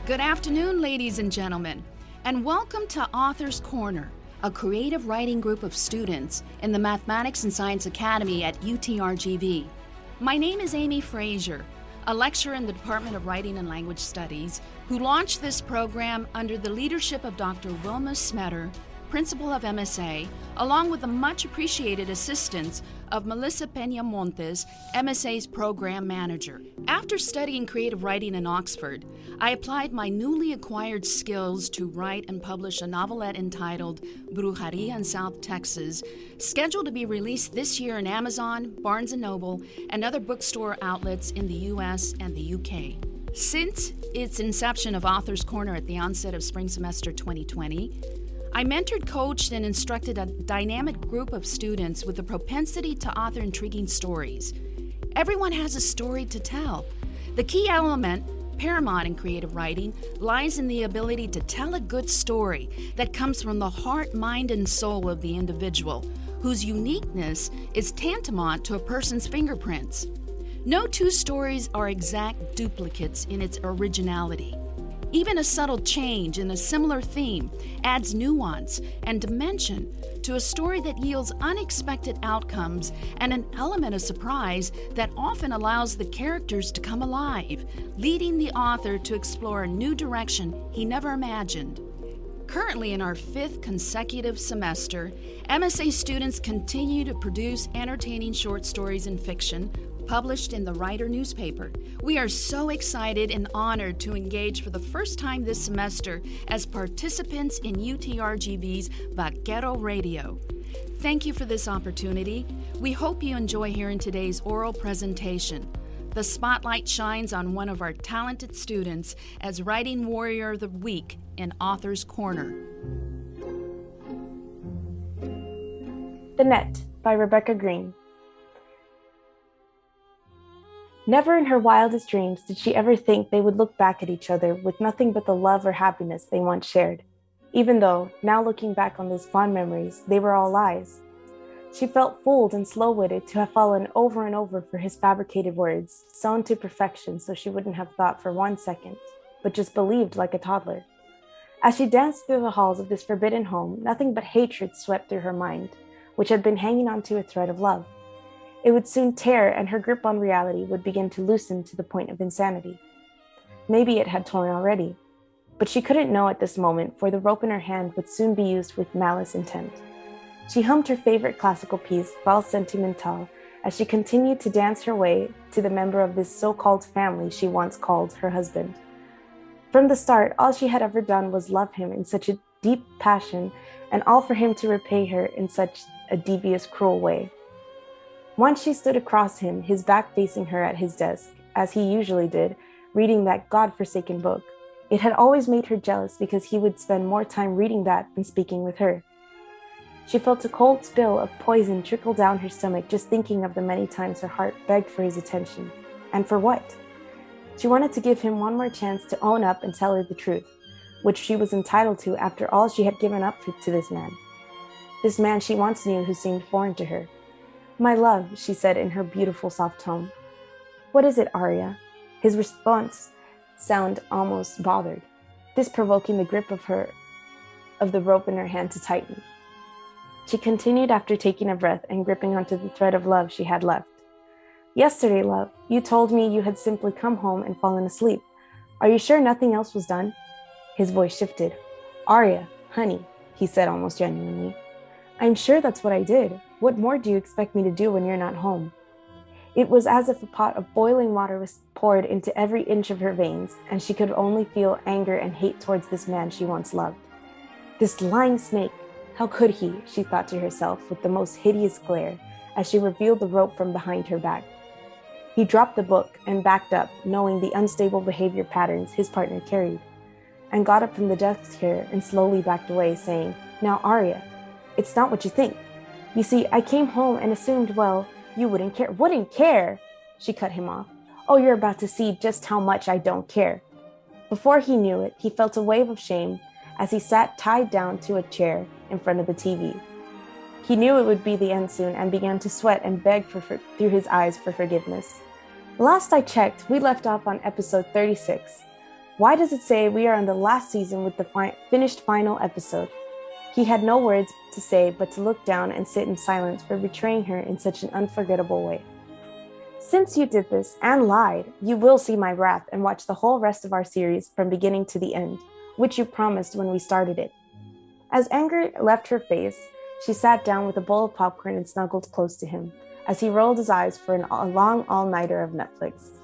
Good afternoon, ladies and gentlemen, and welcome to Author's Corner, a creative writing group of students in the Mathematics and Science Academy at UTRGV. My name is Amy Frazier, a lecturer in the Department of Writing and Language Studies, who launched this program under the leadership of Dr. Wilma Smetter, Principal of MSA, along with the much appreciated assistance of Melissa Peña-Montes, MSA's Program Manager. After studying creative writing in Oxford, I applied my newly acquired skills to write and publish a novelette entitled Brujeria in South Texas, scheduled to be released this year in Amazon, Barnes & Noble, and other bookstore outlets in the U.S. and the U.K. Since its inception of Author's Corner at the onset of spring semester 2020, I mentored, coached, and instructed a dynamic group of students with a propensity to author intriguing stories. Everyone has a story to tell. The key element, paramount in creative writing, lies in the ability to tell a good story that comes from the heart, mind, and soul of the individual, whose uniqueness is tantamount to a person's fingerprints. No two stories are exact duplicates in its originality. Even a subtle change in a similar theme adds nuance and dimension to a story that yields unexpected outcomes and an element of surprise that often allows the characters to come alive, leading the author to explore a new direction he never imagined. Currently in our 5th consecutive semester, MSA students continue to produce entertaining short stories and fiction published in the Writer newspaper. We are so excited and honored to engage for the first time this semester as participants in UTRGV's Vaquero Radio. Thank you for this opportunity. We hope you enjoy hearing today's oral presentation. The spotlight shines on one of our talented students as Writing Warrior of the Week in Author's Corner. The Net by Rebecca Green. Never in her wildest dreams did she ever think they would look back at each other with nothing but the love or happiness they once shared, even though, now looking back on those fond memories, they were all lies. She felt fooled and slow-witted to have fallen over and over for his fabricated words, sewn to perfection so she wouldn't have thought for 1 second, but just believed like a toddler. As she danced through the halls of this forbidden home, nothing but hatred swept through her mind, which had been hanging onto a thread of love. It would soon tear, and her grip on reality would begin to loosen to the point of insanity. Maybe it had torn already, but she couldn't know at this moment, for the rope in her hand would soon be used with malice intent. She hummed her favorite classical piece, Valse Sentimentale, as she continued to dance her way to the member of this so-called family she once called her husband. From the start, all she had ever done was love him in such a deep passion, and all for him to repay her in such a devious, cruel way. Once she stood across him, his back facing her at his desk, as he usually did, reading that God-forsaken book. It had always made her jealous because he would spend more time reading that than speaking with her. She felt a cold spill of poison trickle down her stomach just thinking of the many times her heart begged for his attention. And for what? She wanted to give him one more chance to own up and tell her the truth, which she was entitled to after all she had given up to this man. This man she once knew who seemed foreign to her. "My love," she said in her beautiful soft tone. "What is it, Arya?" His response sounded almost bothered, this provoking the grip of the rope in her hand to tighten. She continued after taking a breath and gripping onto the thread of love she had left. "Yesterday, love, you told me you had simply come home and fallen asleep. Are you sure nothing else was done?" His voice shifted. "Arya, honey," he said almost genuinely. "I'm sure that's what I did. What more do you expect me to do when you're not home?" It was as if a pot of boiling water was poured into every inch of her veins, and she could only feel anger and hate towards this man she once loved. This lying snake, how could he, she thought to herself with the most hideous glare, as she revealed the rope from behind her back. He dropped the book and backed up, knowing the unstable behavior patterns his partner carried, and got up from the desk chair and slowly backed away, saying, "Now, Arya, it's not what you think. You see, I came home and assumed, well, you wouldn't care." "Wouldn't care?" She cut him off. "Oh, you're about to see just how much I don't care." Before he knew it, he felt a wave of shame as he sat tied down to a chair in front of the TV. He knew it would be the end soon and began to sweat and beg through his eyes for forgiveness. "Last I checked, we left off on episode 36. Why does it say we are on the last season with the finished final episode? He had no words to say but to look down and sit in silence for betraying her in such an unforgettable way. Since you did this and lied, you will see my wrath and watch the whole rest of our series from beginning to the end, which you promised when we started it. As anger left her face, she sat down with a bowl of popcorn and snuggled close to him as he rolled his eyes for a long all-nighter of Netflix.